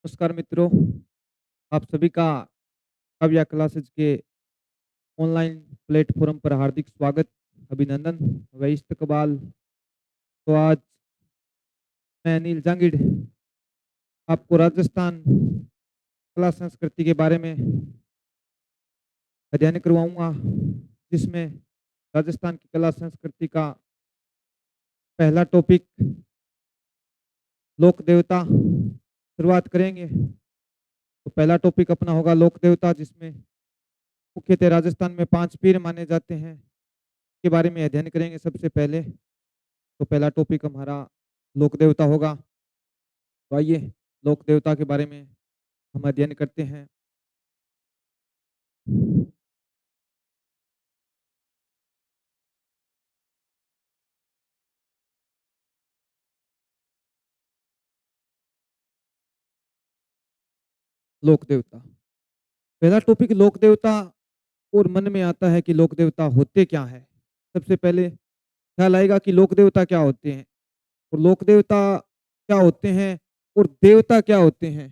नमस्कार मित्रों, आप सभी का काव्या क्लासेज के ऑनलाइन प्लेटफॉर्म पर हार्दिक स्वागत, अभिनंदन व इस्तकबाल। तो आज मैं अनिल जांगिड़ आपको राजस्थान कला संस्कृति के बारे में अध्ययन करवाऊंगा, जिसमें राजस्थान की कला संस्कृति का पहला टॉपिक लोक देवता शुरुआत करेंगे। तो पहला टॉपिक अपना होगा लोक देवता, जिसमें मुख्यतः राजस्थान में 5 पीर माने जाते हैं के बारे में अध्ययन करेंगे सबसे पहले। तो पहला टॉपिक हमारा लोक देवता होगा। तो आइए लोक देवता के बारे में हम अध्ययन करते हैं। लोक देवता, पहला टॉपिक लोक देवता, और मन में आता है कि लोक देवता होते क्या है। सबसे पहले ख्याल आएगा कि लोक देवता क्या होते हैं, और लोक देवता क्या होते हैं और देवता क्या होते हैं,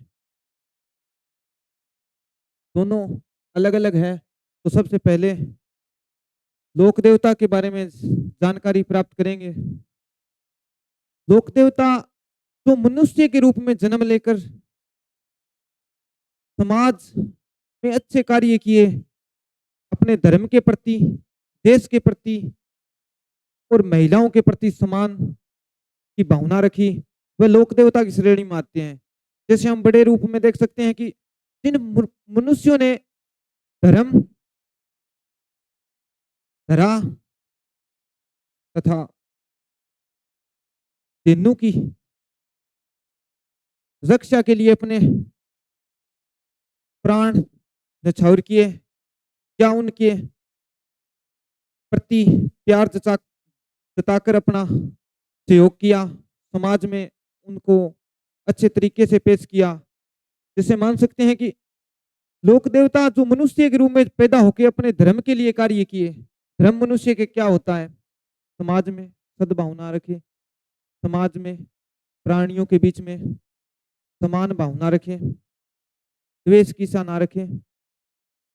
दोनों अलग अलग है। तो सबसे पहले लोक देवता के बारे में जानकारी प्राप्त करेंगे। लोक देवता जो मनुष्य के रूप में जन्म लेकर समाज में अच्छे कार्य किए, अपने धर्म के प्रति, देश के प्रति और महिलाओं के प्रति समान की भावना रखी, वह लोक देवता की श्रेणी में आते हैं। जैसे हम बड़े रूप में देख सकते हैं कि जिन मनुष्यों ने धर्म, धरा तथा तेनू की रक्षा के लिए अपने प्राण न्यौछावर किए, या उनके प्रति प्यार जताकर अपना सहयोग किया, समाज में उनको अच्छे तरीके से पेश किया। जैसे मान सकते हैं कि लोक देवता जो मनुष्य के रूप में पैदा होकर अपने धर्म के लिए कार्य किए। धर्म मनुष्य के क्या होता है, समाज में सद्भावना रखे, समाज में प्राणियों के बीच में समान भावना रखे, द्वेष की सा ना रखे।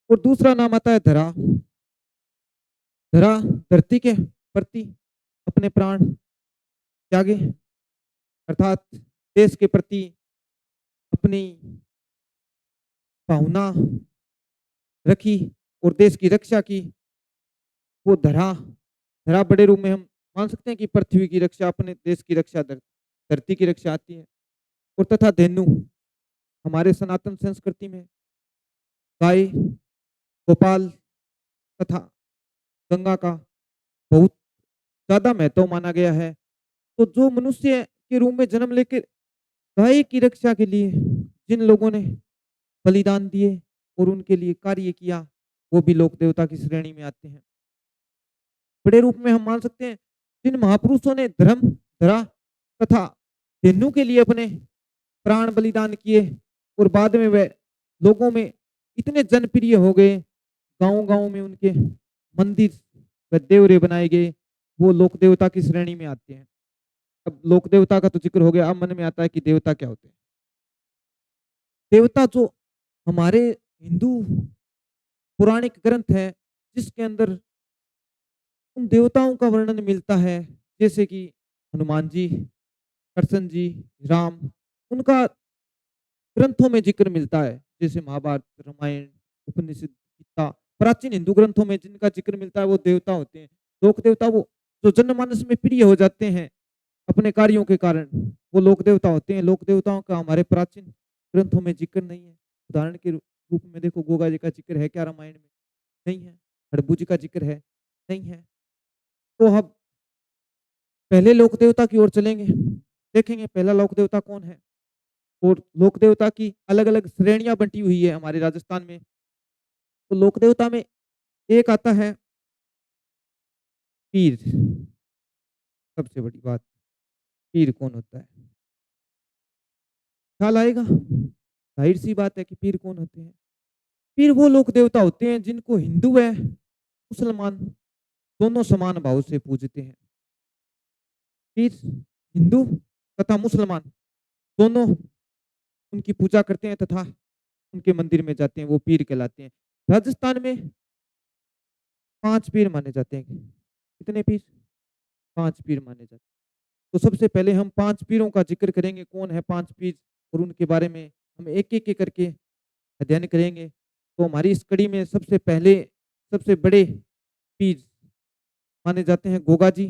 और दूसरा नाम आता है धरा। धरा धरती के प्रति अपने प्राण त्यागे, अर्थात देश के प्रति अपनी भावना रखी और देश की रक्षा की। वो धरा, धरा बड़े रूप में हम मान सकते हैं कि पृथ्वी की रक्षा, अपने देश की रक्षा, धरती की रक्षा आती है। और तथा धेनु, हमारे सनातन संस्कृति में गाय, गोपाल तथा गंगा का बहुत ज्यादा महत्व माना गया है। तो जो मनुष्य के रूप में जन्म लेकर गाय की रक्षा के लिए जिन लोगों ने बलिदान दिए और उनके लिए कार्य किया, वो भी लोक देवता की श्रेणी में आते हैं। बड़े रूप में हम मान सकते हैं जिन महापुरुषों ने धर्म, धरा तथा धेनु के लिए अपने प्राण बलिदान किए, और बाद में वे लोगों में इतने जनप्रिय हो गए, गांव गांव में उनके मंदिर व देवरे बनाए गए, वो लोक देवता की श्रेणी में आते हैं। अब लोक देवता का तो जिक्र हो गया, अब मन में आता है कि देवता क्या होते हैं। देवता जो हमारे हिंदू पौराणिक ग्रंथ है, जिसके अंदर उन देवताओं का वर्णन मिलता है, जैसे कि हनुमान जी, कृष्ण जी, राम, उनका ग्रंथों में जिक्र मिलता है। जैसे महाभारत, रामायण, उपनिषद, गीता, प्राचीन हिंदू ग्रंथों में जिनका जिक्र मिलता है वो देवता होते हैं। लोक देवता वो जो जनमानस में प्रिय हो जाते हैं अपने कार्यों के कारण, वो लोक देवता होते हैं। लोक देवताओं का हमारे प्राचीन ग्रंथों में जिक्र नहीं है। उदाहरण के रूप में देखो, गोगा जी का जिक्र है क्या रामायण में? नहीं है। हड़बू जी का जिक्र है? नहीं है। तो हम पहले लोक देवता की ओर चलेंगे, देखेंगे पहला लोक देवता कौन है। और लोक देवता की अलग अलग श्रेणियां बंटी हुई है हमारे राजस्थान में। तो लोक देवता में एक आता है पीर। सबसे बड़ी बात, पीर कौन होता है, ख्याल आएगा। जाहिर सी बात है कि पीर कौन होते हैं। पीर वो लोक देवता होते हैं जिनको हिंदू व मुसलमान दोनों समान भाव से पूजते हैं। पीर हिंदू तथा मुसलमान दोनों उनकी पूजा करते हैं तथा उनके मंदिर में जाते हैं, वो पीर कहलाते हैं। राजस्थान में 5 पीर माने जाते हैं। कितने पीर? 5 पीर माने जाते हैं। तो सबसे पहले हम 5 पीरों का ज़िक्र करेंगे, कौन है 5 पीर और उनके बारे में हम एक-एक करके अध्ययन करेंगे। तो हमारी इस कड़ी में सबसे पहले सबसे बड़े पीर माने जाते हैं गोगा जी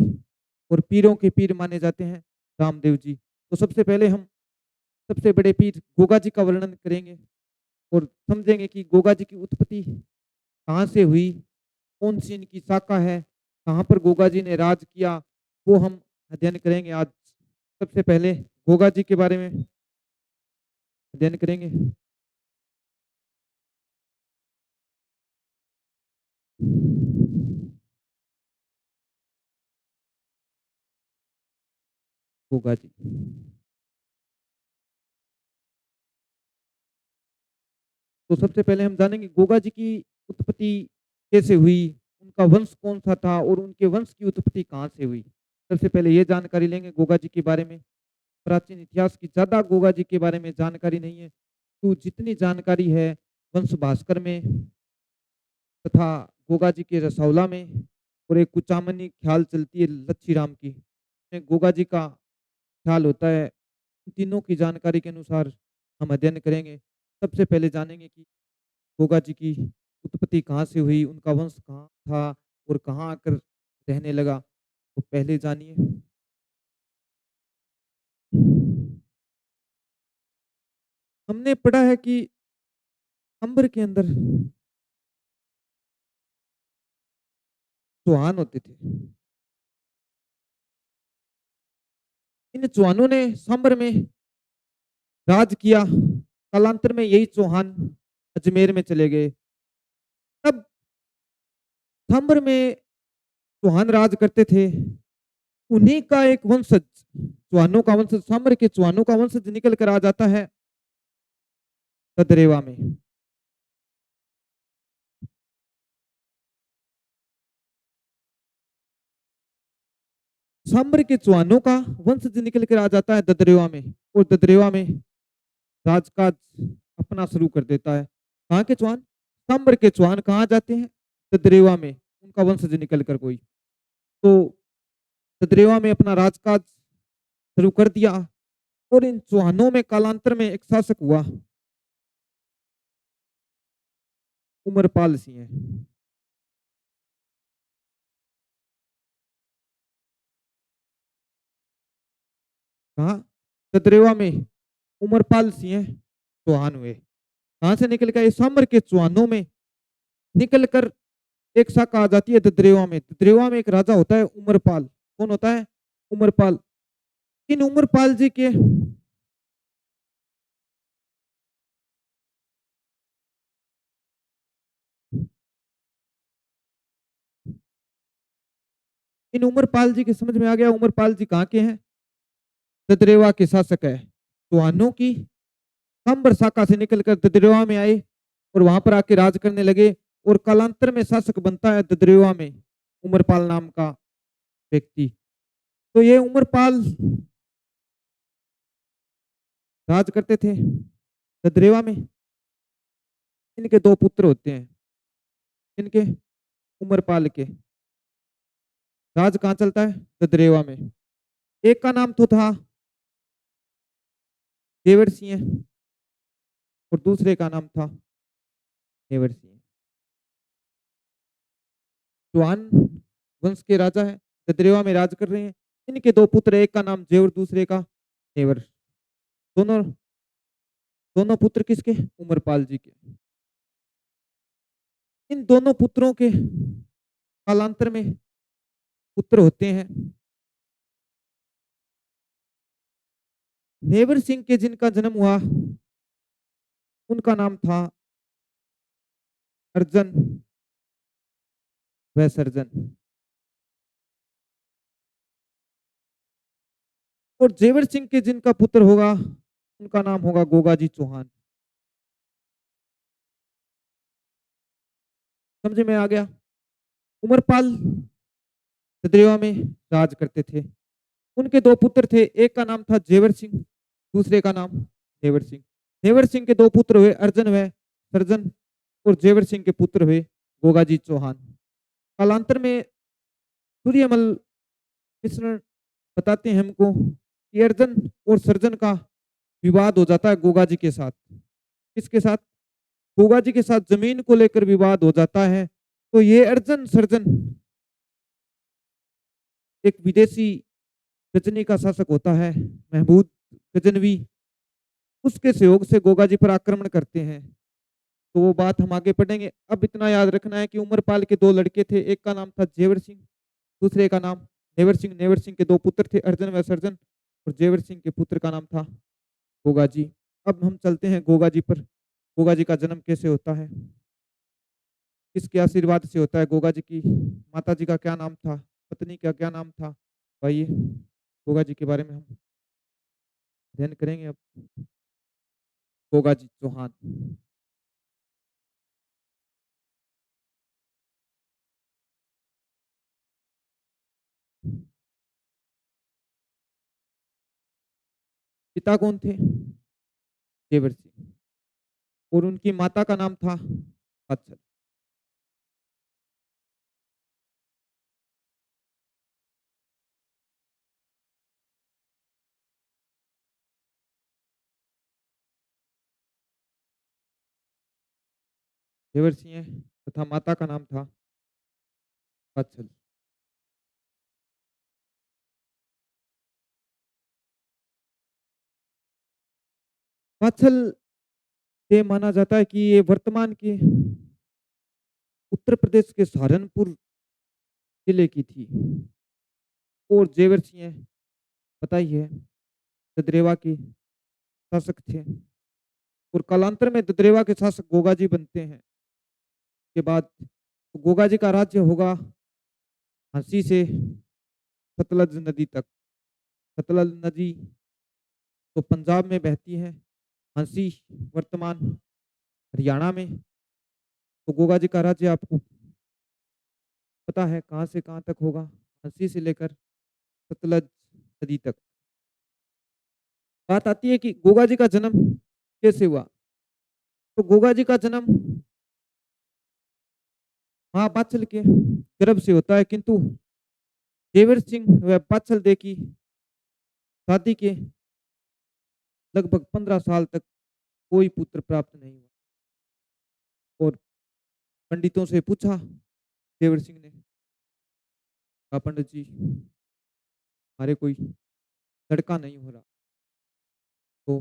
और पीरों के पीर माने जाते हैं रामदेव जी। तो सबसे पहले हम सबसे बड़े पीर गोगा जी का वर्णन करेंगे और समझेंगे कि गोगा जी की उत्पत्ति कहाँ से हुई, कौन-सी इनकी शाखा है, कहाँ पर गोगा जी ने राज किया, वो हम अध्ययन करेंगे आज। सबसे पहले गोगा जी के बारे में अध्ययन करेंगे। गोगा जी। तो सबसे पहले हम जानेंगे गोगा जी की उत्पत्ति कैसे हुई, उनका वंश कौन-सा था और उनके वंश की उत्पत्ति कहाँ से हुई। सबसे पहले ये जानकारी लेंगे गोगा जी के बारे में। प्राचीन इतिहास की ज़्यादा गोगा जी के बारे में जानकारी नहीं है, तो जितनी जानकारी है वंश भास्कर में तथा गोगा जी के रसौला में और एक कुचामनी ख्याल चलती है लच्छी राम की, उसमें गोगा जी का ख्याल होता है। इन तीनों की जानकारी के अनुसार हम अध्ययन करेंगे। सबसे पहले जानेंगे कि गोगा जी की उत्पत्ति कहाँ से हुई, उनका वंश कहाँ था और कहाँ आकर रहने लगा। तो पहले जानिए। हमने पढ़ा है कि अंबर के अंदर चौहान होते थे। इन चौहानों ने सांबर में राज किया। कालांतर में यही चौहान अजमेर में चले गए। तब सांबर में चौहान राज करते थे। उन्हीं का एक वंशज, चौहानों का वंशज, सांबर के चौहानों का वंशज निकल कर आ जाता है ददरेवा में। सांबर के चौहानों का वंशज निकल कर आ जाता है ददरेवा में और ददरेवा में राजकाज अपना शुरू कर देता है। कहाँ के चौहान? सांबर के चौहान कहाँ जाते हैं? ददरेवा में, उनका वंशज निकल कर कोई। तो ददरेवा में अपना राजकाज शुरू कर दिया और इन चौहानों में कालांतर में एक शासक हुआ, उमरपाल सिंह। कहाँ? ददरेवा में उमरपाल सिंह चौहान हुए। कहाँ से निकल गए? सांबर के चौहानों में निकल कर एक शाखा आ जाती है ददरेवा में। ददरेवा में एक राजा होता है उमरपाल। कौन होता है? उमरपाल। इन उमरपाल जी के इन उमरपाल जी के समझ में आ गया उमरपाल जी कहाँ के हैं? ददरेवा के शासक है। चौहानों की सांबर शाखा से निकलकर ददरेवा में आए और वहां पर आके राज करने लगे और कालांतर में शासक बनता है ददरेवा में उमरपाल नाम का व्यक्ति। तो ये उमरपाल राज करते थे ददरेवा में। इनके 2 पुत्र होते हैं। इनके उमरपाल के। राज कहाँ चलता है? ददरेवा में। एक का नाम तो था देवर सिंह और दूसरे का नाम था देवर सिंह। चौहान वंश के राजा है, ददरेवा में राज कर रहे हैं। इनके 2 पुत्र, एक का नाम जेवर, दूसरे का देवर। दोनों दोनों पुत्र किसके? उमरपाल जी के। इन दोनों पुत्रों के कालांतर में पुत्र होते हैं। नेवर सिंह के जिनका जन्म हुआ उनका नाम था अर्जन व सर्जन और जेवर सिंह के जिनका पुत्र होगा उनका नाम होगा गोगा जी चौहान। समझ में आ गया? उमरपाल ददरेवा में राज करते थे। उनके 2 पुत्र थे, एक का नाम था जेवर सिंह, दूसरे का नाम देवर सिंह। नेवर सिंह के दो पुत्र हुए अर्जन व सर्जन और जेवर सिंह के पुत्र हुए गोगाजी चौहान। कालांतर में सूर्यमल मिश्र बताते हैं हमको कि अर्जन और सर्जन का विवाद हो जाता है गोगा जी के साथ। किसके साथ? गोगा जी के साथ जमीन को लेकर विवाद हो जाता है। तो ये अर्जन सर्जन एक विदेशी गजनी का शासक होता है महमूद गजनवी, उसके सहयोग से गोगा जी पर आक्रमण करते हैं। तो वो बात हम आगे पढ़ेंगे। अब इतना याद रखना है कि उमरपाल के दो लड़के थे, एक का नाम था जेवर सिंह, दूसरे का नाम नेवर सिंह। नेवर सिंह के दो पुत्र थे अर्जन व सर्जन, और जेवर सिंह के पुत्र का नाम था गोगा जी। अब हम चलते हैं गोगा जी पर। गोगा जी का जन्म कैसे होता है, किसके आशीर्वाद से होता है, गोगा जी की माता जी का क्या नाम था, पत्नी का क्या नाम था। आइए गोगा जी के बारे में हम अध्ययन करेंगे अब। गोगा जी चौहान। पिता कौन थे? जेवर सिंह। और उनकी माता का नाम था अच्छा। जेवर सिंह तथा माता का नाम था अच्छा। पाछल ये माना जाता है कि ये वर्तमान के उत्तर प्रदेश के सहारनपुर जिले की थी। और जेवर सिंह पता ही है ददरेवा के शासक थे। और कालांतर में ददरेवा के शासक गोगा जी बनते हैं। के बाद गोगा जी का राज्य होगा झांसी से सतलज नदी तक। सतलज नदी तो पंजाब में बहती है, झांसी वर्तमान हरियाणा में। तो गोगा जी का राज्य आपको पता है कहाँ से कहाँ तक होगा, झांसी से लेकर सतलज नदी तक। बात आती है कि गोगा जी का जन्म कैसे हुआ। तो गोगा जी का जन्म महापाचल के गर्भ से होता है, किंतु जेवर सिंह व पाचल दे की शादी के लगभग 15 साल तक कोई पुत्र प्राप्त नहीं हुआ। और पंडितों से पूछा जेवर सिंह ने, कहा पंडित जी हमारे कोई लड़का नहीं हो रहा। तो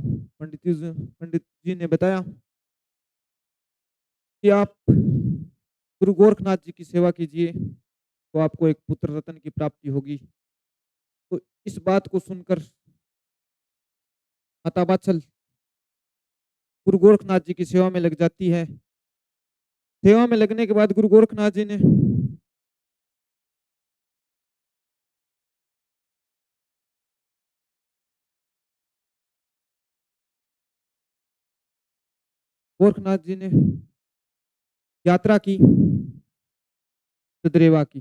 पंडित जी ने बताया कि आप गुरु गोरखनाथ जी की सेवा कीजिए तो आपको एक पुत्र रत्न की प्राप्ति होगी। तो इस बात को सुनकर माता बाछल गुरु गोरखनाथ जी की सेवा में लग जाती है। सेवा में लगने के बाद गुरु गोरखनाथ जी ने गोरखनाथ जी ने यात्रा की ददरेवा की।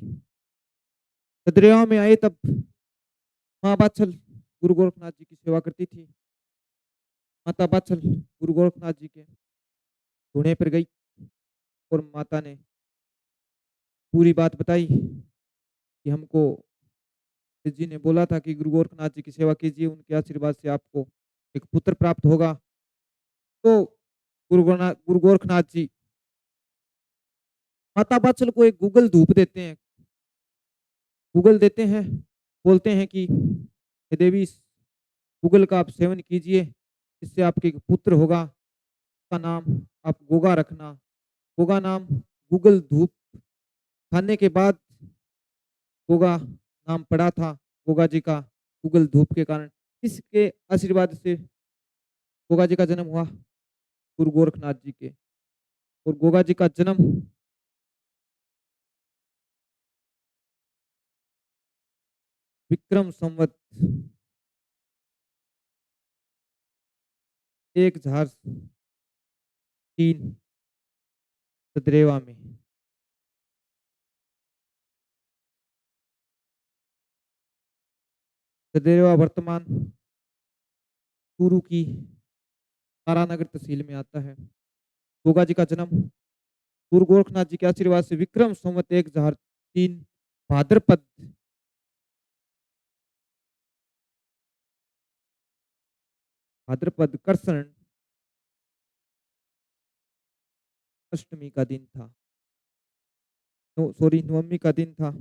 ददरेवा में आए तब माँ बाछल गुरु गोरखनाथ जी की सेवा करती थी। माता बाछल गुरु गोरखनाथ जी के ढूंढे पर गई और माता ने पूरी बात बताई कि हमको जी ने बोला था कि गुरु गोरखनाथ जी की सेवा कीजिए, उनके आशीर्वाद से आपको एक पुत्र प्राप्त होगा। तो गुरु गोरखनाथ जी माता बाछल को एक गूगल धूप देते हैं, गूगल देते हैं, बोलते हैं कि हे देवी इस गूगल का आप सेवन कीजिए, इससे आपके एक पुत्र होगा, उसका नाम आप गोगा रखना। गोगा नाम गूगल धूप खाने के बाद गोगा नाम पड़ा था गोगा जी का गूगल धूप के कारण। इसके आशीर्वाद से गोगा जी का जन्म हुआ गुरु गोरखनाथ जी के। और गोगा जी का जन्म विक्रम संवत 1003 सदरेवा में। सदरेवा वर्तमान चूरू की तारानगर तहसील में आता है। गोगा जी का जन्म गुरु गोरखनाथ जी के आशीर्वाद से विक्रम संवत 1003 भाद्रपद भाद्रपद कृष्ण अष्टमी का दिन था। सॉरी, नवमी का दिन था।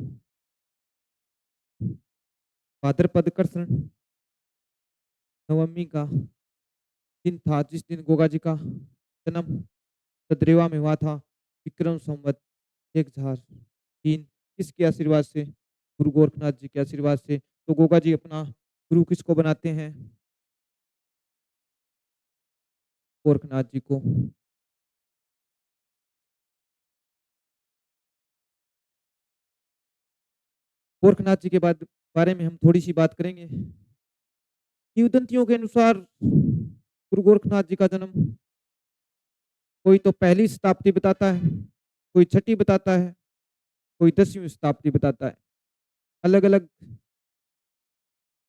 भाद्रपद कृष्ण नवमी का दिन था, जिस दिन गोगा जी का जन्म सदरेवा में हुआ था, विक्रम संवत 1003। किसके आशीर्वाद से? गुरु गोरखनाथ जी के आशीर्वाद से। तो गोगा जी अपना गुरु किसको बनाते हैं? गोरखनाथ जी को। गोरखनाथ जी के बाद बारे में हम थोड़ी सी बात करेंगे। किंवदंतियों के अनुसार गुरु गोरखनाथ जी का जन्म कोई तो पहली शताब्दी बताता है, कोई छठी बताता है, कोई 10वीं शताब्दी बताता है। अलग अलग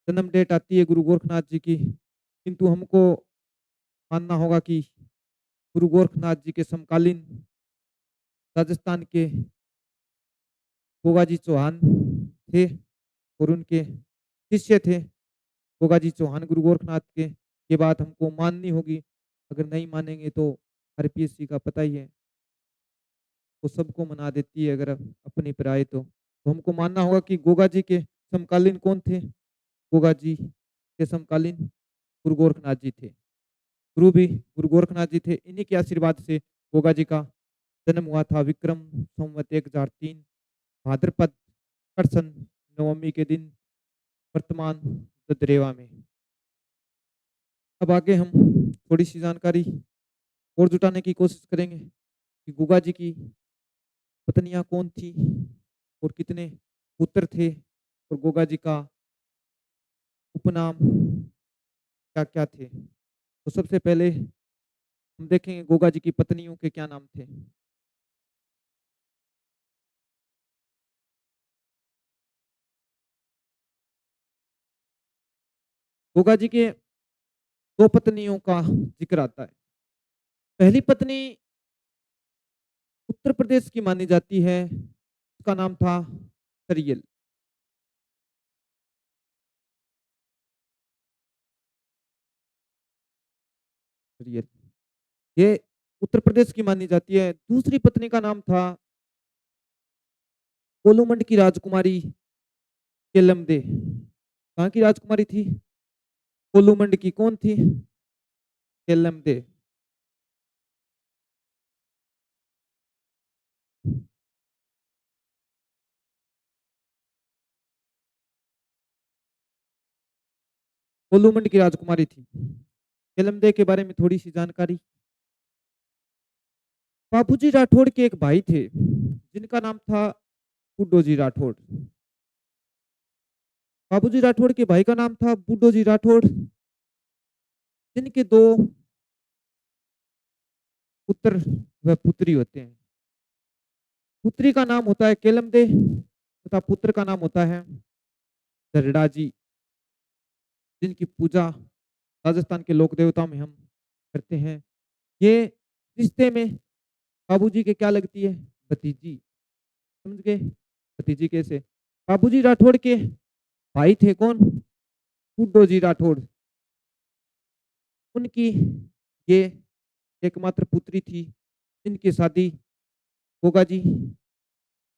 जन्म डेट आती है गुरु गोरखनाथ जी की, किंतु हमको मानना होगा कि गुरु गोरखनाथ जी के समकालीन राजस्थान के गोगा जी चौहान थे और उनके शिष्य थे। गोगा जी चौहान गुरु गोरखनाथ के ये बात हमको माननी होगी। अगर नहीं मानेंगे तो आरपीएससी का पता ही है, वो सबको मना देती है अगर अपनी पर आए तो हमको मानना होगा कि गोगा जी के समकालीन कौन थे? गोगा जी के समकालीन गुरु गोरखनाथ जी थे। गुरु भी गुरु गोरखनाथ जी थे। इन्हीं के आशीर्वाद से गोगा जी का जन्म हुआ था विक्रम संवत 1003 भाद्रपद कृष्ण नवमी के दिन, वर्तमान ददरेवा में। अब आगे हम थोड़ी सी जानकारी और जुटाने की कोशिश करेंगे कि गोगा जी की पत्नियां कौन थी और कितने पुत्र थे और गोगा जी का उपनाम क्या क्या थे। तो सबसे पहले हम देखेंगे गोगा जी की पत्नियों के क्या नाम थे। गोगा जी के दो पत्नियों का जिक्र आता है। पहली पत्नी उत्तर प्रदेश की मानी जाती है, उसका नाम था सरियल। सरियल ये उत्तर प्रदेश की मानी जाती है। दूसरी पत्नी का नाम था कोलूमंड की राजकुमारी केलमदे। कहाँ की राजकुमारी थी? कोलूमंड की। कौन थी? केलमदे। कोलूमंड की राजकुमारी थी। केलमदे के बारे में थोड़ी सी जानकारी। बाबूजी राठौड़ के एक भाई थे जिनका नाम था बुड्ढो जी राठौड़। बाबूजी राठौड़ के भाई का नाम था बुड्ढो जी राठौड़, जिनके दो पुत्र व पुत्री होते हैं। पुत्री का नाम होता है केलमदे तथा पुत्र का नाम होता है दरड़ा जी, जिनकी पूजा राजस्थान के लोक देवताओं में हम करते हैं। ये रिश्ते में बाबूजी के क्या लगती है? भतीजी। समझ गए? भतीजी कैसे? बाबूजी राठौड़ के भाई थे कौन? बुड्ढो जी राठौड़। उनकी ये एकमात्र पुत्री थी, जिनकी शादी गोगा जी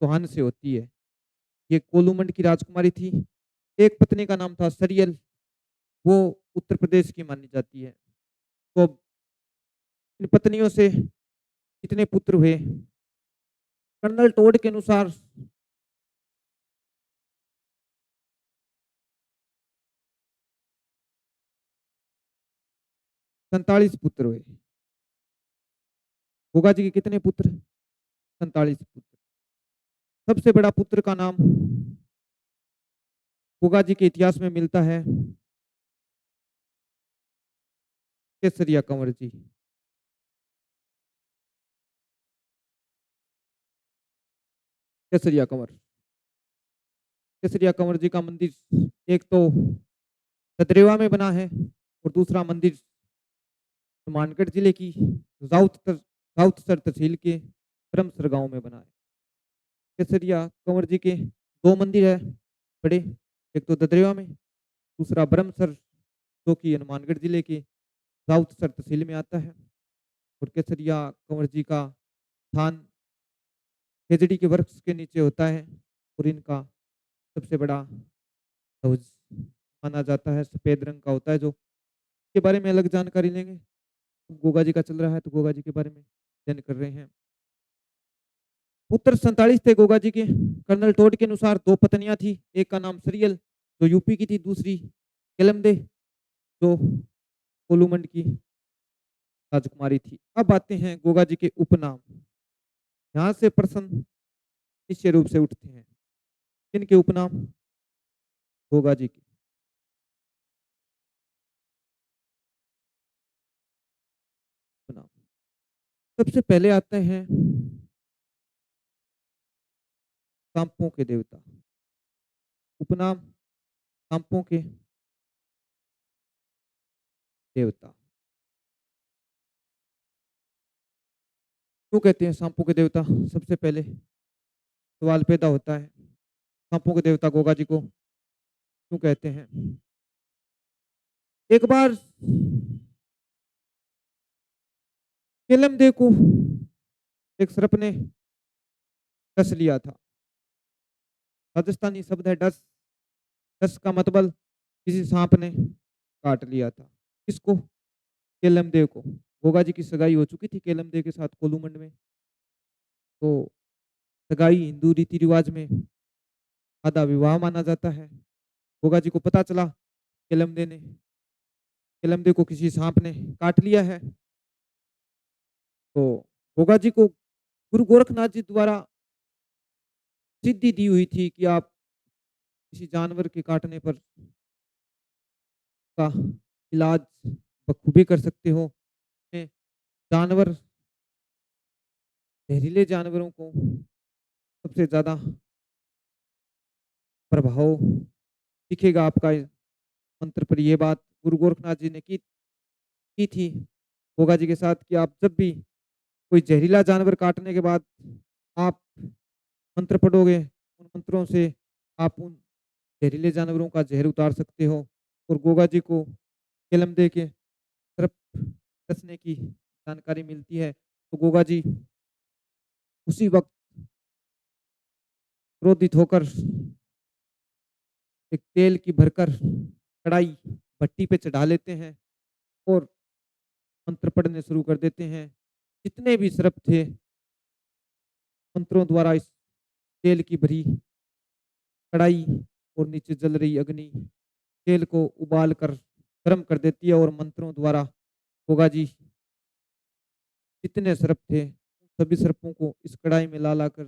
चौहान से होती है। ये कोलूमंड की राजकुमारी थी। एक पत्नी का नाम था सरियल, वो उत्तर प्रदेश की मानी जाती है। तो इन पत्नियों से कितने पुत्र हुए? कर्नल टोड के अनुसार 47 पुत्र हुए। गोगा जी के कितने पुत्र? 47 पुत्र। सबसे बड़ा पुत्र का नाम गोगा जी के इतिहास में मिलता है केसरिया कंवर जी। केसरिया कंवर। केसरिया कंवर जी का मंदिर एक तो सतरेवा में बना है और दूसरा मंदिर हनुमानगढ़ जिले की राउतसर तहसील के ब्रह्मसर गाँव में बना है। केसरिया कंवर जी के 2 मंदिर है बड़े, एक तो ददरेवा में, दूसरा ब्रह्मसर जो कि हनुमानगढ़ जिले के राउतसर तहसील में आता है। और केसरिया कंवर जी का स्थान खेजड़ी के वृक्ष के नीचे होता है और इनका सबसे बड़ा ध्वज माना जाता है, सफेद रंग का होता है जो। इसके बारे में अलग जानकारी लेंगे। गोगा जी का चल रहा है तो गोगा जी के बारे में अध्ययन कर रहे हैं। पुत्र 47 थे गोगा जी के। कर्नल टोड के अनुसार 2 पत्नियां थी, एक का नाम सरियल जो यूपी की थी, दूसरी केलमदे जो कोलूमंड की राजकुमारी थी। अब आते हैं गोगा जी के उपनाम। यहाँ से प्रश्न निश्चय रूप से उठते हैं। किनके उपनाम? गोगा जी के उपनाम। सबसे पहले आते हैं सांपों के देवता। उपनाम सांपों के देवता। क्यों कहते हैं सांपों के देवता? सबसे पहले सवाल पैदा होता है, सांपों के देवता गोगा जी को क्यों कहते हैं? एक बार केलमदेव को एक सर्प ने डस लिया था। राजस्थानी शब्द है डस। डस का मतलब किसी सांप ने काट लिया था। किसको? केलमदेव को। गोगा जी की सगाई हो चुकी थी केलमदेव के साथ कोलूमंड में। तो सगाई हिंदू रीति रिवाज में आधा विवाह माना जाता है। गोगा जी को पता चला केलमदेव को किसी सांप ने काट लिया है। तो गोगा जी को गुरु गोरखनाथ जी द्वारा सिद्धि दी हुई थी कि आप किसी जानवर के काटने पर का इलाज बखूबी कर सकते हो। जानवर जहरीले जानवरों को सबसे ज्यादा प्रभाव दिखेगा आपका मंत्र पर। यह बात गुरु गोरखनाथ जी ने की थी गोगा जी के साथ कि आप जब भी कोई जहरीला जानवर काटने के बाद आप मंत्र पढ़ोगे, उन मंत्रों से आप उन जहरीले जानवरों का जहर उतार सकते हो। और गोगा जी को केलमदे के तरफ डसने की जानकारी मिलती है तो गोगा जी उसी वक्त क्रोधित होकर एक तेल की भरकर कढ़ाई भट्टी पे चढ़ा लेते हैं और मंत्र पढ़ने शुरू कर देते हैं। जितने भी सर्प थे मंत्रों द्वारा इस तेल की भरी कढ़ाई और नीचे जल रही अग्नि तेल को उबाल कर गर्म कर देती है और मंत्रों द्वारा गोगा जी जितने सर्प थे सभी सर्पों को इस कढ़ाई में ला ला कर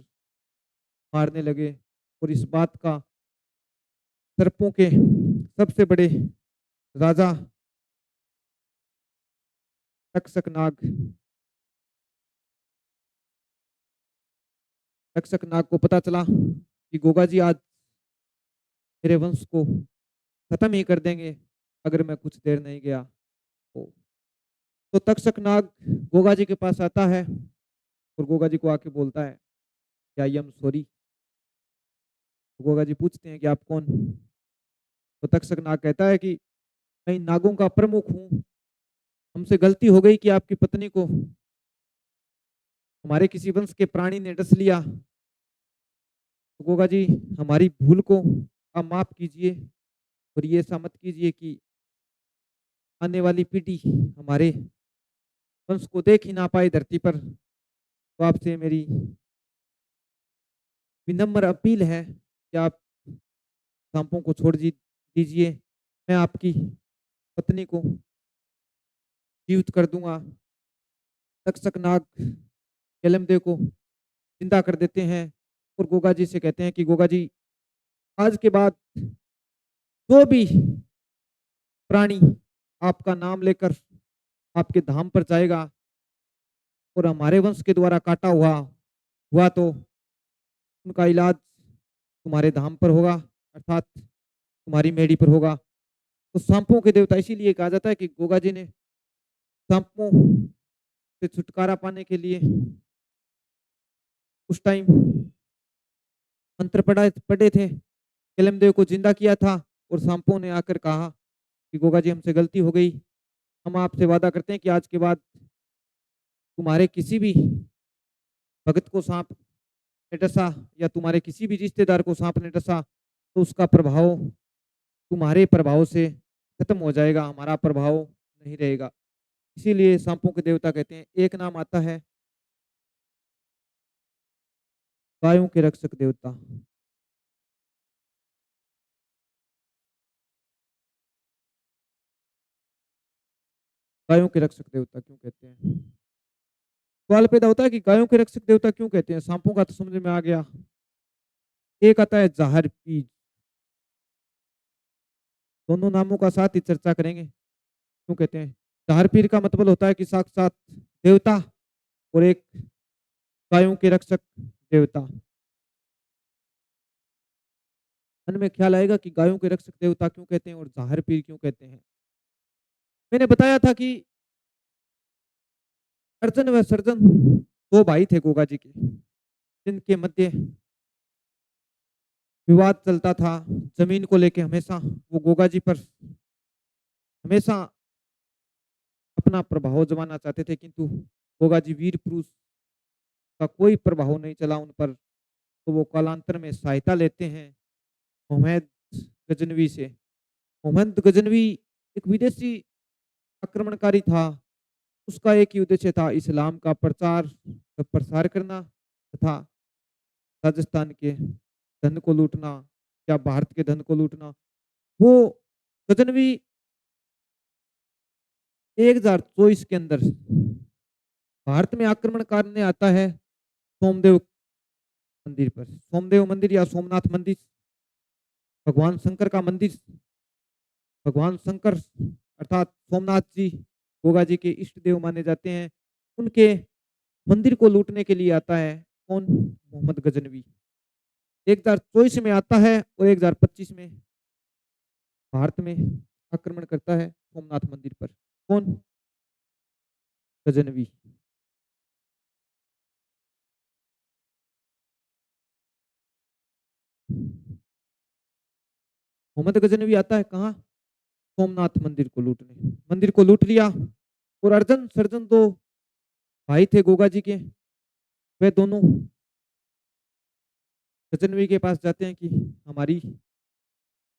मारने लगे। और इस बात का सर्पों के सबसे बड़े राजा तक्षक नाग को पता चला कि गोगा जी आज मेरे वंश को खत्म ही कर देंगे अगर मैं कुछ देर नहीं गया। तो तक्षक नाग गोगा जी के पास आता है और गोगा जी को आके बोलता है कि I am sorry. Goga ji पूछते हैं कि आप कौन? तो तक्षक नाग कहता है कि मैं इन नागों का प्रमुख हूँ, हमसे गलती हो गई कि आपकी पत्नी को हमारे किसी वंश के प्राणी ने डस लिया। तो गोगा जी हमारी भूल को आप माफ कीजिए और ये ऐसा मत कीजिए कि आने वाली पीढ़ी हमारे वंश को देख ही ना पाए धरती पर। तो आपसे मेरी विनम्र अपील है कि आप सांपों को छोड़ दीजिए, मैं आपकी पत्नी को जीवित कर दूंगा। तक्षक नाग केलमदेव को जिंदा कर देते हैं और गोगा जी से कहते हैं कि गोगा जी आज के बाद जो भी प्राणी आपका नाम लेकर आपके धाम पर जाएगा और हमारे वंश के द्वारा काटा हुआ तो उनका इलाज तुम्हारे धाम पर होगा, अर्थात तुम्हारी मेड़ी पर होगा। तो सांपों के देवता इसीलिए कहा जाता है कि गोगा जी ने सांपों से छुटकारा पाने के लिए उस टाइम मंत्र पढ़े थे, केलमदेव को जिंदा किया था और सांपों ने आकर कहा कि गोगा जी हमसे गलती हो गई, हम आपसे वादा करते हैं कि आज के बाद तुम्हारे किसी भी भगत को सांप ने डसा या तुम्हारे किसी भी रिश्तेदार को सांप ने डसा तो उसका प्रभाव तुम्हारे प्रभाव से खत्म हो जाएगा, हमारा प्रभाव नहीं रहेगा। इसीलिए सांपों के देवता कहते हैं। एक नाम आता है गायों के रक्षक देवता। गायों के रक्षक देवता क्यों कहते हैं? सवाल पैदा होता है कि गायों के रक्षक देवता क्यों कहते हैं? सांपों का तो समझ में आ गया। एक आता है जहर पीर। दोनों नामों का साथ ही चर्चा करेंगे क्यों कहते हैं। जहर पीर का मतलब होता है कि साक्षात देवता और एक गायों के रक्षक देवता। मन में ख्याल आएगा कि गायों के रक्षक देवता क्यों कहते हैं और जहर पीर क्यों कहते हैं। मैंने बताया था कि अर्जुन व सर्जन दो भाई थे गोगा जी के, जिनके मध्य विवाद चलता था जमीन को लेके। हमेशा वो गोगा जी पर हमेशा अपना प्रभाव जमाना चाहते थे, किंतु गोगा जी वीर पुरुष का कोई प्रभाव नहीं चला उन पर। तो वो कालांतर में सहायता लेते हैं मोहम्मद गजनवी से। मोहम्मद गजनवी एक विदेशी आक्रमणकारी था। उसका एक ही उद्देश्य था, इस्लाम का प्रसार करना तथा राजस्थान के धन को लूटना या भारत के धन को लूटना। वो गजनवी 1024 के अंदर भारत में आक्रमण करने आता है सोमदेव मंदिर पर। सोमदेव मंदिर या सोमनाथ मंदिर भगवान शंकर का मंदिर। भगवान शंकर अर्थात सोमनाथ जी गोगा जी के इष्ट देव माने जाते हैं। उनके मंदिर को लूटने के लिए आता है कौन? मोहम्मद गजनवी। 1024 में आता है और 1025 में भारत में आक्रमण करता है सोमनाथ मंदिर पर। कौन? गजनवी। मोहम्मद गजनवी आता है कहाँ? सोमनाथ मंदिर को लूटने। मंदिर को लूट लिया और अर्जन सर्जन दो भाई थे गोगा जी के, वे दोनों गजनवी के पास जाते हैं कि हमारी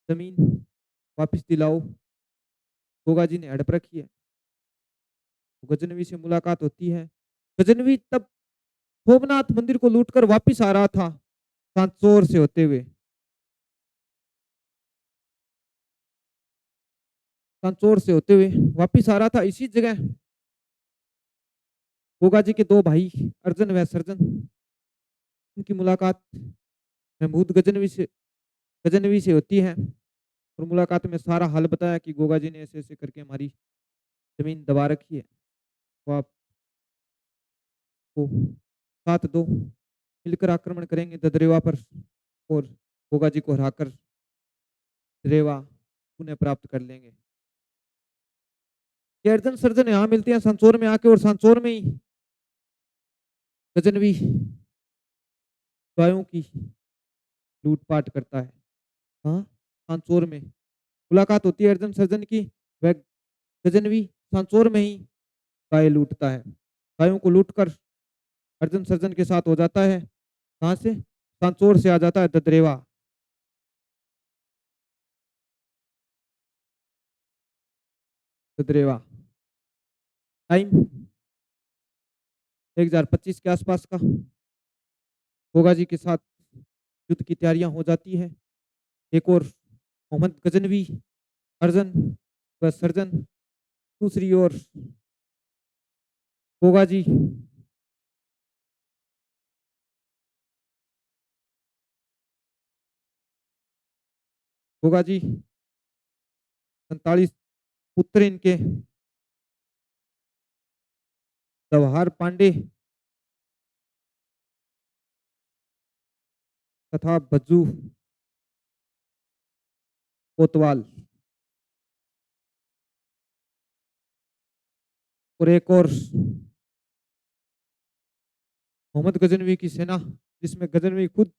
जमीन वापस दिलाओ, गोगा जी ने हड़प रखी है। गजनवी से मुलाकात होती है। गजनवी तब सोमनाथ मंदिर को लूटकर वापिस आ रहा था सांचौर से होते हुए। सांचौर से होते हुए वापिस आ रहा था। इसी जगह गोगा जी के दो भाई अर्जन व सर्जन, उनकी मुलाकात महमूद गजनवी से होती है और मुलाकात में सारा हाल बताया कि गोगा जी ने ऐसे ऐसे करके हमारी जमीन दबा रखी है, तो आप को साथ दो, मिलकर आक्रमण करेंगे ददरेवा पर और गोगा जी को हराकर ददरेवा पुनः प्राप्त कर लेंगे। ये अर्जन सर्जन यहाँ मिलते हैं सांचौर में आके और सांचौर में ही गजनवी गायों की लूटपाट करता है। हाँ, सांचौर में मुलाकात होती है अर्जन सर्जन की। वह गजनवी सांचौर में ही गाय लूटता है। गायों को लूटकर अर्जन सर्जन के साथ हो जाता है। कहाँ से? सांचौर से आ जाता है ददरेवा। ददरेवा टाइम 1025 के आसपास का। गोगा जी के साथ युद्ध की तैयारियां हो जाती है। एक और मोहम्मद गजनवी अर्जन व सर्जन, दूसरी ओर गोगा जी गोगा जी 47 पुत्र इनके जवाहर पांडे तथा बज्जू कोतवाल और एक और मोहम्मद गजनवी की सेना, जिसमें गजनवी खुद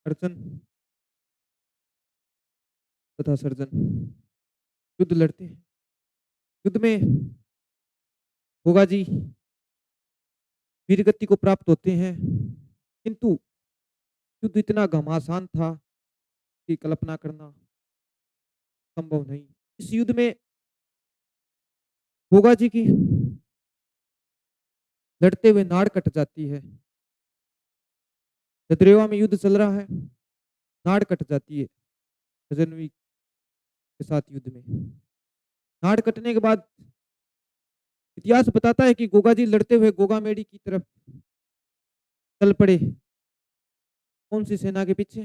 अर्जन तथा सर्जन युद्ध लड़ते हैं। युद्ध में गोगा जी वीरगति को प्राप्त होते हैं, किंतु युद्ध इतना घमासान था कि कल्पना करना संभव नहीं। इस युद्ध में गोगा जी की लड़ते हुए नाड़ कट जाती है। जदरेवा में युद्ध चल रहा है, नाड़ कट जाती है गजनवी के साथ युद्ध में। नाड़ कटने के बाद इतिहास बताता है कि गोगा जी लड़ते हुए गोगामेड़ी की तरफ चल पड़े। कौन सी सेना के पीछे?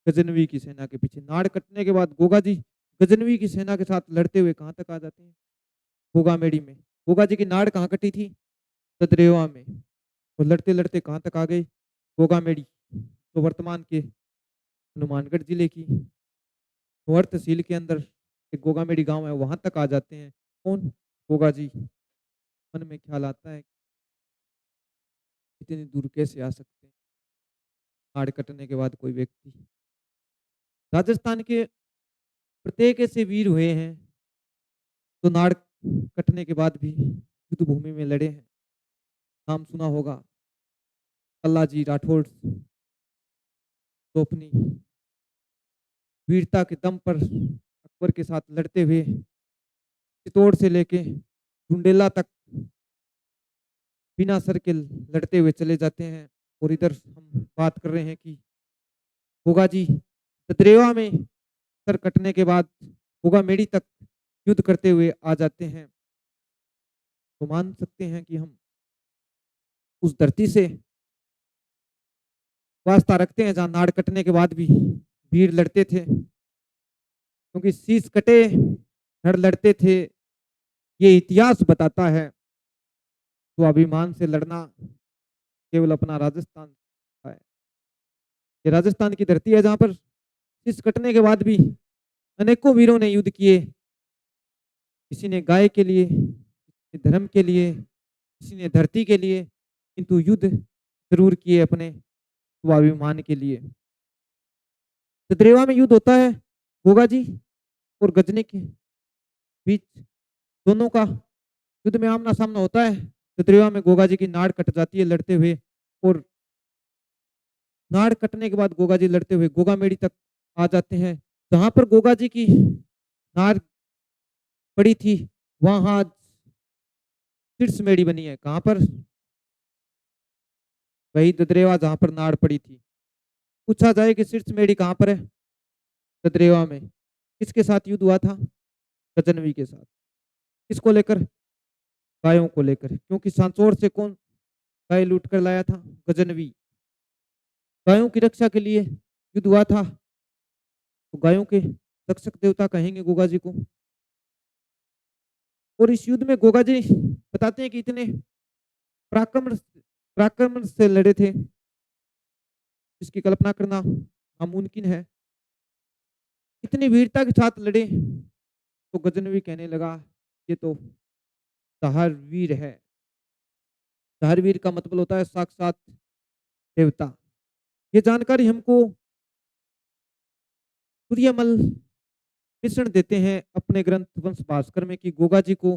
गजनवी की सेना के पीछे। नाड़ कटने के बाद गोगा जी गजनवी की सेना के साथ लड़ते हुए कहाँ तक आ जाते हैं? गोगामेड़ी में। गोगा जी की नाड़ कहाँ कटी थी? ददरेवा में। और लड़ते लड़ते कहाँ तक आ गए? गोगामेड़ी, तो वर्तमान के हनुमानगढ़ जिले की नोहर तहसील के अंदर एक गोगामेड़ी गांव है, वहां तक आ जाते हैं। कौन? गोगा जी। मन में ख्याल आता है इतनी दूर कैसे आ सकते हैं नाड़ कटने के बाद कोई व्यक्ति। राजस्थान के प्रत्येक ऐसे वीर हुए हैं तो नाड़ कटने के बाद भी युद्ध भूमि में लड़े हैं। नाम सुना होगा कल्ला जी राठौड़, तो अपनी वीरता के दम पर अकबर के साथ लड़ते हुए चित्तौड़ से लेके टुंडेला तक बिना सर के लड़ते हुए चले जाते हैं। और इधर हम बात कर रहे हैं कि गोगा जी ददरेवा में सर कटने के बाद गोगामेड़ी तक युद्ध करते हुए आ जाते हैं। तो मान सकते हैं कि हम उस धरती से वास्ता रखते हैं जहां नाड़ कटने के बाद भी वीर लड़ते थे, क्योंकि शीश कटे धड़ लड़ते थे, ये इतिहास बताता है। स्वाभिमान से लड़ना केवल अपना राजस्थान है। ये राजस्थान की धरती है जहां पर शीश कटने के बाद भी अनेकों वीरों ने युद्ध किए। किसी ने गाय के लिए, किसी ने धर्म के लिए, किसी ने धरती के लिए, किंतु युद्ध जरूर किए अपने स्वाभिमान के लिए। ददरेवा में युद्ध होता है गोगा जी और गजनी के बीच, दोनों का युद्ध में आमना सामना होता है। ददरेवा में गोगा जी की नाड़ कट जाती है लड़ते हुए, और नाड़ कटने के बाद गोगा जी लड़ते हुए गोगामेड़ी तक आ जाते हैं। जहां पर गोगा जी की नाड़ पड़ी थी वहां आज शीर्ष मेड़ी बनी है। कहां पर? वही ददरेवा जहां पर नाड़ पड़ी थी। पूछा जाए कि शीर्ष मेड़ी कहां पर है? ददरेवा में। किसके साथ युद्ध हुआ था? गजनवी के साथ। किसको लेकर? गायों को लेकर, क्योंकि सांचौर से कौन गाय लूट कर लाया था? गजनवी। गायों की रक्षा के लिए युद्ध हुआ था, तो गायों के रक्षक देवता कहेंगे गोगा जी को। और इस युद्ध में गोगा जी बताते हैं कि इतने पराक्रम पराक्रम से लड़े थे जिसकी कल्पना करना नामुमकिन है। इतनी वीरता के साथ लड़े तो गजनवी कहने लगा ये तो सहार वीर है। सहार वीर का मतलब होता है साक्षात देवता। ये जानकारी हमको सूर्यमल मिश्रण देते हैं अपने ग्रंथ वंश भास्कर में कि गोगा जी को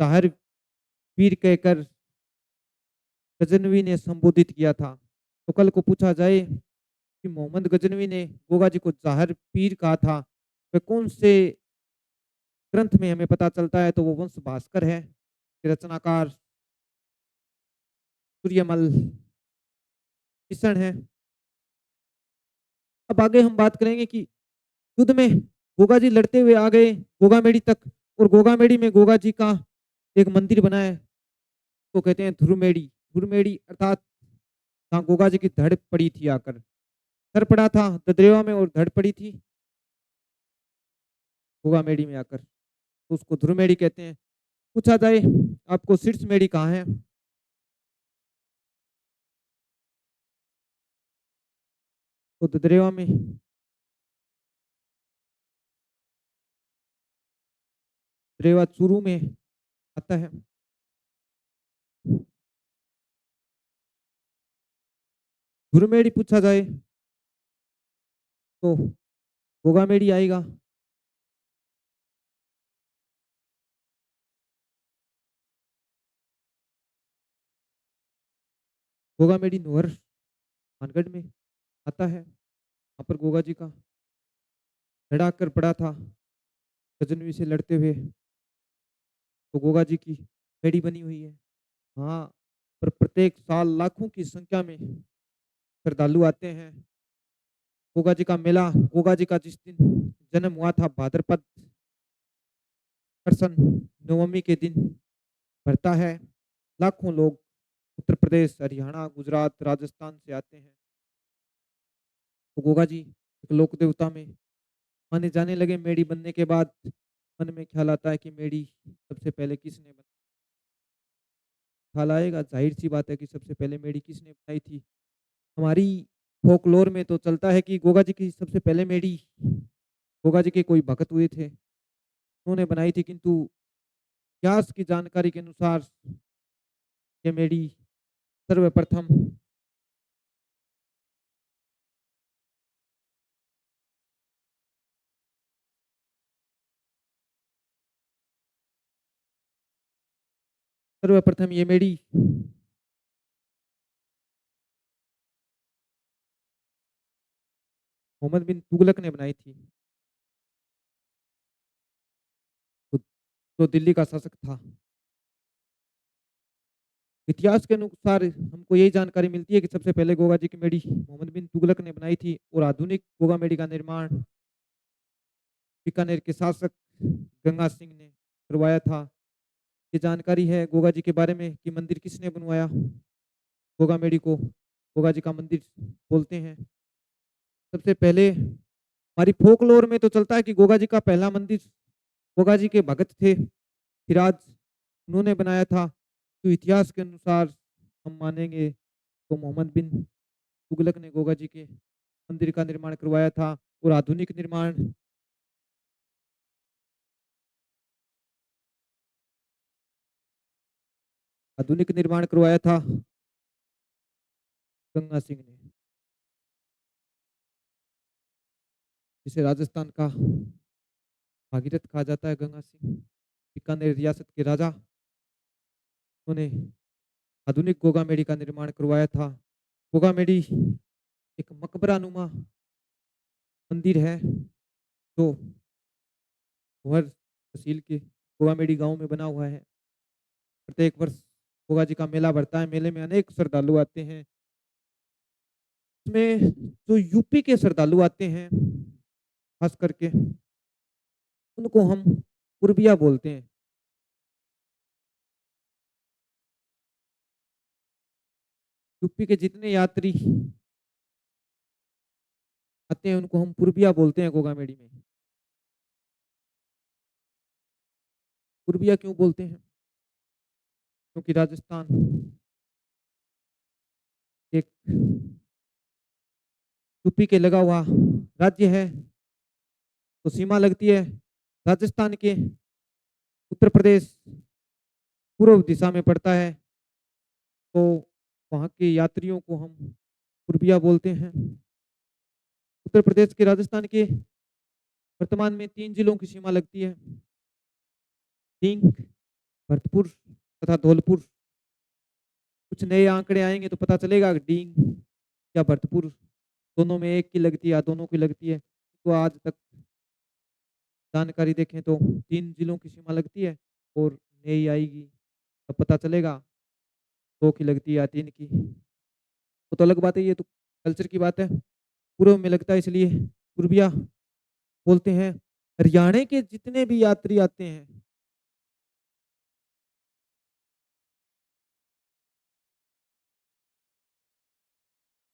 सहार वीर कहकर गजनवी ने संबोधित किया था। तो कल को पूछा जाए कि मोहम्मद गजनवी ने गोगा जी को जाहिर पीर कहा था, वह कौन से ग्रंथ में हमें पता चलता है? तो वो वंश भास्कर है, रचनाकार सूर्यमल किशन है। अब आगे हम बात करेंगे कि युद्ध में गोगा जी लड़ते हुए आ गए गोगामेड़ी तक, और गोगामेड़ी में गोगा जी का एक मंदिर बना है, तो कहते हैं ध्रुमेड़ी। ध्रुमेड़ी अर्थात जहाँ गोगा जी की धड़ पड़ी थी आकर। सर पड़ा था ददरेवा में और धड़ पड़ी थी गोगामेड़ी में आकर, तो उसको ध्रुमेड़ी कहते हैं। पूछा जाए आपको शीर्ष मेड़ी कहाँ है? तो ददरेवा में। रेवा चूरू में आता है। गुरुमेड़ी पूछा जाए तो गोगामेड़ी आएगा। गोगामेड़ी नोहर मानगढ़ में आता है। वहाँ पर गोगा जी का लड़ा आकर पड़ा था गजनवी से लड़ते हुए, तो गोगा जी की बेड़ी बनी हुई है। हाँ, पर प्रत्येक साल लाखों की संख्या में श्रद्धालु आते हैं। गोगा जी का मेला, गोगा जी का जिस दिन जन्म हुआ था भाद्रपद कृष्ण नवमी के दिन भरता है। लाखों लोग उत्तर प्रदेश, हरियाणा, गुजरात, राजस्थान से आते हैं। तो गोगा जी एक लोक देवता में माने जाने लगे। मेड़ी बनने के बाद मन में ख्याल आता है कि मेड़ी सबसे पहले किसने बनाई। ख्याल आएगा, जाहिर सी बात है कि सबसे पहले मेड़ी किसने बनाई थी। हमारी फोकलोर में तो चलता है कि गोगा जी की सबसे पहले मेड़ी गोगा जी के कोई भगत हुए थे, उन्होंने बनाई थी, किंतु इतिहास की जानकारी के अनुसार ये मेड़ी सर्वप्रथम सर्वप्रथम ये मेड़ी मोहम्मद बिन तुगलक ने बनाई थी, तो, तो दिल्ली का शासक था। इतिहास के अनुसार हमको यही जानकारी मिलती है कि सबसे पहले गोगा जी की मेड़ी मोहम्मद बिन तुगलक ने बनाई थी, और आधुनिक गोगा मेड़ी का निर्माण बीकानेर के शासक गंगा सिंह ने करवाया था। ये जानकारी है गोगा जी के बारे में कि मंदिर किसने बनवाया। गोगा मेड़ी को गोगा जी का मंदिर बोलते हैं। सबसे पहले हमारी फोकलोर में तो चलता है कि गोगा जी का पहला मंदिर गोगा जी के भगत थे फिराज, उन्होंने बनाया था। तो इतिहास के अनुसार हम मानेंगे तो मोहम्मद बिन तुगलक ने गोगा जी के मंदिर का निर्माण करवाया था, और आधुनिक निर्माण करवाया था गंगा सिंह ने, जिसे राजस्थान का भागीरथ कहा जाता है। गंगा सिंह बीकानेर रियासत के राजा, उन्होंने आधुनिक गोगा मेड़ी का निर्माण करवाया था। गोगा मेड़ी एक मकबरा नुमा मंदिर है जो भोर तहसील के गोगा मेड़ी गांव में बना हुआ है। प्रत्येक वर्ष गोगा जी का मेला भरता है। मेले में अनेक श्रद्धालु आते हैं। इसमें जो यूपी के श्रद्धालु आते हैं खास करके, उनको हम पूर्बिया बोलते हैं। यूपी के जितने यात्री आते हैं उनको हम पूर्बिया बोलते हैं गोगा मेड़ी में। पूर्बिया क्यों बोलते हैं? क्योंकि राजस्थान एक यूपी के लगा हुआ राज्य है, तो सीमा लगती है राजस्थान के। उत्तर प्रदेश पूर्व दिशा में पड़ता है, तो वहाँ के यात्रियों को हम पूर्बिया बोलते हैं। उत्तर प्रदेश के राजस्थान के वर्तमान में 3 जिलों की सीमा लगती है, दींग, भरतपुर तथा धौलपुर। कुछ नए आंकड़े आएंगे तो पता चलेगा कि डींग या भरतपुर दोनों में एक की लगती है या दोनों की लगती है। तो आज तक जानकारी देखें तो 3 जिलों की सीमा लगती है, और नई आएगी तो पता चलेगा 2 की लगती है या 3 की। वो तो अलग बात है, ये तो कल्चर की बात है। पूर्व में लगता है इसलिए पूर्बिया बोलते हैं। हरियाणा के जितने भी यात्री आते हैं,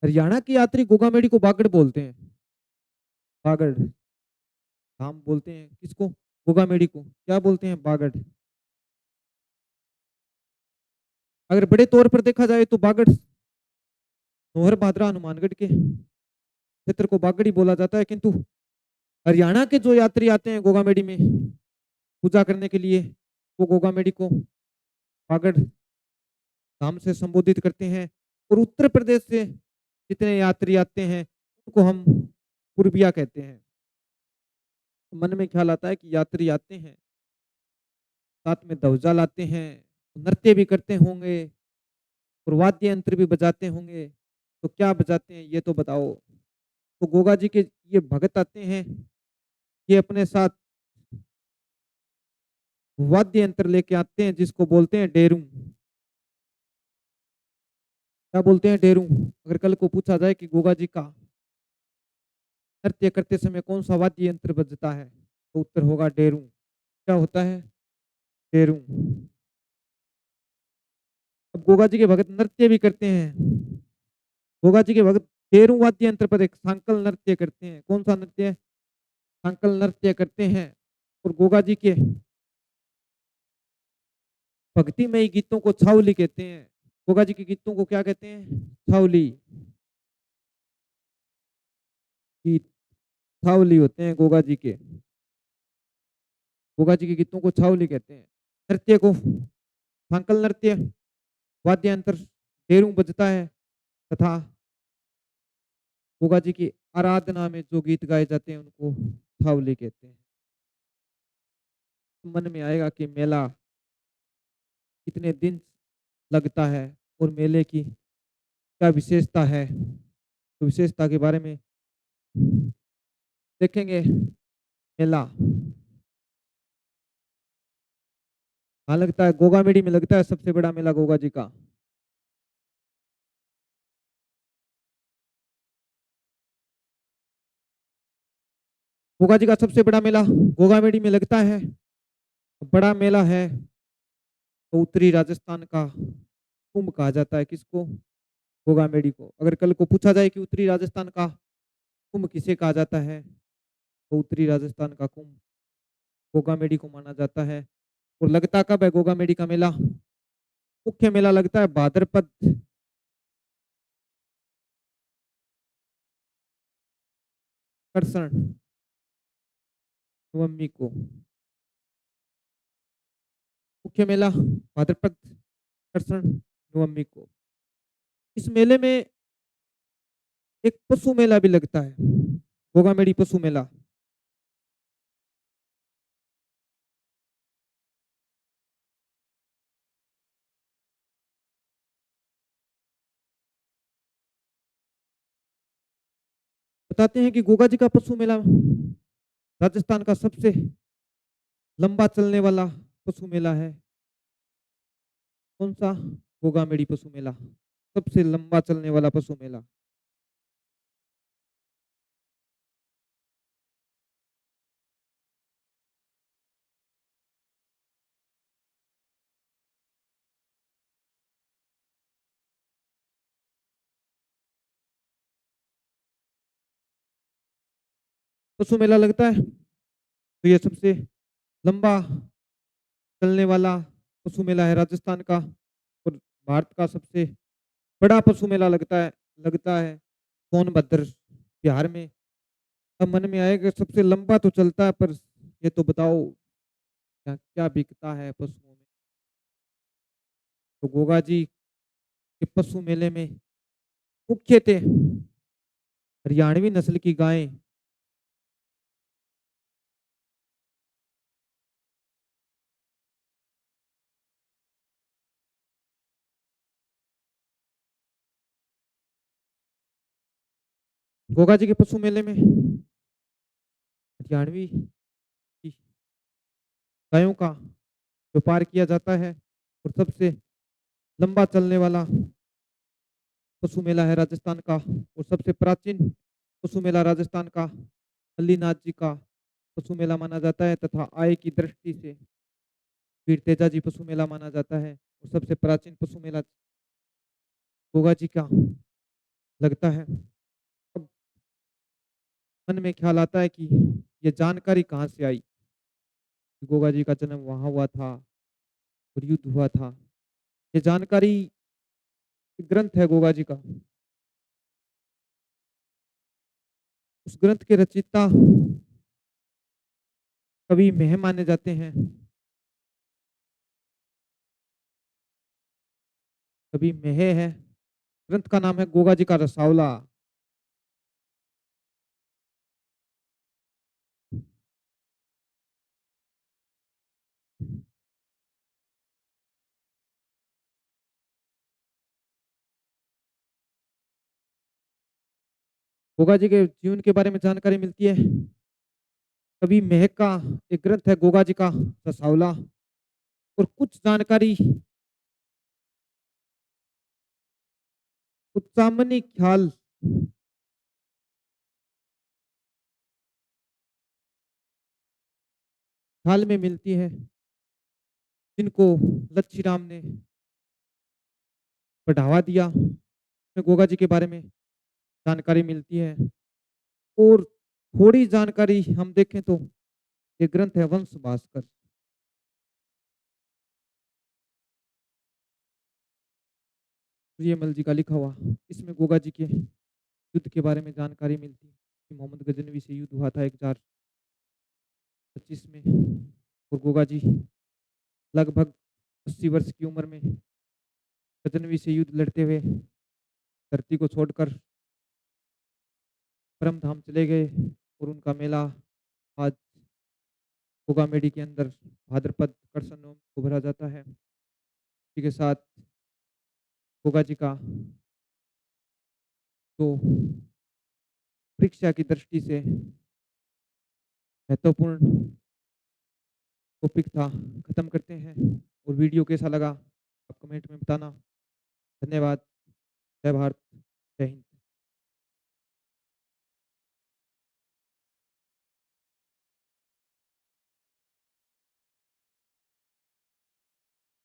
हरियाणा के यात्री गोगा मेड़ी को बागड़ बोलते हैं। बागड़ हम बोलते हैं किसको? गोगा मेड़ी को क्या बोलते हैं? बागड़। अगर बड़े तौर पर देखा जाए तो बागड़ नोहर भादरा हनुमानगढ़ के क्षेत्र को बागड़ ही बोला जाता है, किंतु हरियाणा के जो यात्री आते हैं गोगा मेड़ी में पूजा करने के लिए वो गोगामेडी को पागड़ धाम से संबोधित करते हैं और उत्तर प्रदेश से जितने यात्री आते हैं उनको हम पूर्बिया कहते हैं। मन में ख्याल आता है कि यात्री आते हैं, साथ में ध्वजा लाते हैं, नृत्य भी करते होंगे और वाद्य यंत्र भी बजाते होंगे, तो क्या बजाते हैं ये तो बताओ? तो गोगा जी के ये भगत आते हैं, ये अपने साथ वाद्य यंत्र लेके आते हैं जिसको बोलते हैं डेरू। क्या बोलते हैं? डेरू। अगर कल को पूछा जाए कि गोगा जी का नृत्य करते समय कौन सा वाद्य यंत्र बजता है, तो उत्तर होगा डेरू। क्या होता है? डेरू। अब गोगा जी के भगत नृत्य भी करते हैं। गोगा जी के भगत डेरू वाद्य यंत्र पर एक सांकल नृत्य करते हैं। कौन सा नृत्य? सांकल नृत्य करते हैं। और गोगा जी के भक्तिमय गीतों को छावली कहते हैं। गोगा जी के गीतों को क्या कहते हैं? छावली गीत। छावली होते हैं गोगा जी के। गोगा जी के गीतों को छावली कहते हैं। नृत्य को सांकल नृत्य, वाद्य यंत्र डेरू बजता है तथा गोगा जी की आराधना में जो गीत गाए जाते हैं उनको छावली कहते हैं। मन में आएगा कि मेला कितने दिन लगता है और मेले की क्या विशेषता है, तो विशेषता के बारे में देखेंगे। मेला कहाँ लगता है? गोगामेडी में लगता है सबसे बड़ा मेला गोगा जी का। गोगा जी का सबसे बड़ा मेला गोगामेडी में लगता है। बड़ा मेला है तो उत्तरी राजस्थान का कुंभ कहा जाता है। किसको? गोगामेडी को। अगर कल को पूछा जाए कि उत्तरी राजस्थान का कुंभ किसे कहा जाता है, तो उत्तरी राजस्थान का कुंभ गोगामेडी को माना जाता है। और लगता कब है गोगामेडी का मेला? मुख्य मेला लगता है भाद्रपद कृष्ण नवमी को। मुख्य मेला भाद्रपद कृष्ण नवमी को। इस मेले में एक पशु मेला भी लगता है, गोगामेडी पशु मेला। बताते हैं कि गोगा जी का पशु मेला राजस्थान का सबसे लंबा चलने वाला पशु मेला है। कौन सा? गोगामेडी पशु मेला सबसे लंबा चलने वाला पशु मेला। पशु मेला लगता है तो ये सबसे लंबा चलने वाला पशु मेला है राजस्थान का। और भारत का सबसे बड़ा पशु मेला लगता है सोनभद्र बिहार में। अब मन में आएगा सबसे लंबा तो चलता है, पर ये तो बताओ क्या क्या बिकता है पशुओं में? तो गोगा जी के पशु मेले में मुख्य थे हरियाणवी नस्ल की गायें। गोगा जी के पशु मेले में हरियाणवी की गायों का व्यापार किया जाता है। और सबसे लंबा चलने वाला पशु मेला है राजस्थान का। और सबसे प्राचीन पशु मेला राजस्थान का अलीनाथ जी का पशु मेला माना जाता है तथा आय की दृष्टि से वीर तेजा जी पशु मेला माना जाता है। और सबसे प्राचीन पशु मेला गोगा जी का लगता है। अब मन में ख्याल आता है कि ये जानकारी कहाँ से आई कि गोगा जी का जन्म वहां हुआ था और युद्ध हुआ था। ये जानकारी ग्रंथ है गोगा जी का। उस ग्रंथ के रचयिता कवि मेह माने जाते हैं। कवि मेह है। ग्रंथ का नाम है गोगा जी का रसावला। गोगा जी के जीवन के बारे में जानकारी मिलती है। कवि मेह का एक ग्रंथ है गोगा जी का रसावला। और कुछ जानकारी उत्सामनी ख्याल ख्याल में मिलती है, जिनको लच्छी राम ने बढ़ावा दिया। इसमें गोगा जी के बारे में जानकारी मिलती है। और थोड़ी जानकारी हम देखें तो ये ग्रंथ है वंश भास्कर। प्रियमल जी का लिखा हुआ। इसमें गोगा जी के युद्ध के बारे में जानकारी मिलती है कि मोहम्मद गजनवी से युद्ध हुआ था 1025 में। और गोगा जी लगभग 80 वर्ष की उम्र में गजनवी से युद्ध लड़ते हुए धरती को छोड़कर परम धाम चले गए। और उनका मेला आज गोगा मेडी के अंदर भाद्रपद करसन नवमी को भरा जाता है। इसी के साथ गोगा जी का जो परीक्षा की दृष्टि से महत्वपूर्ण टॉपिक था खत्म करते हैं। और वीडियो कैसा लगा आप कमेंट में बताना। धन्यवाद। जय भारत। जय हिंद।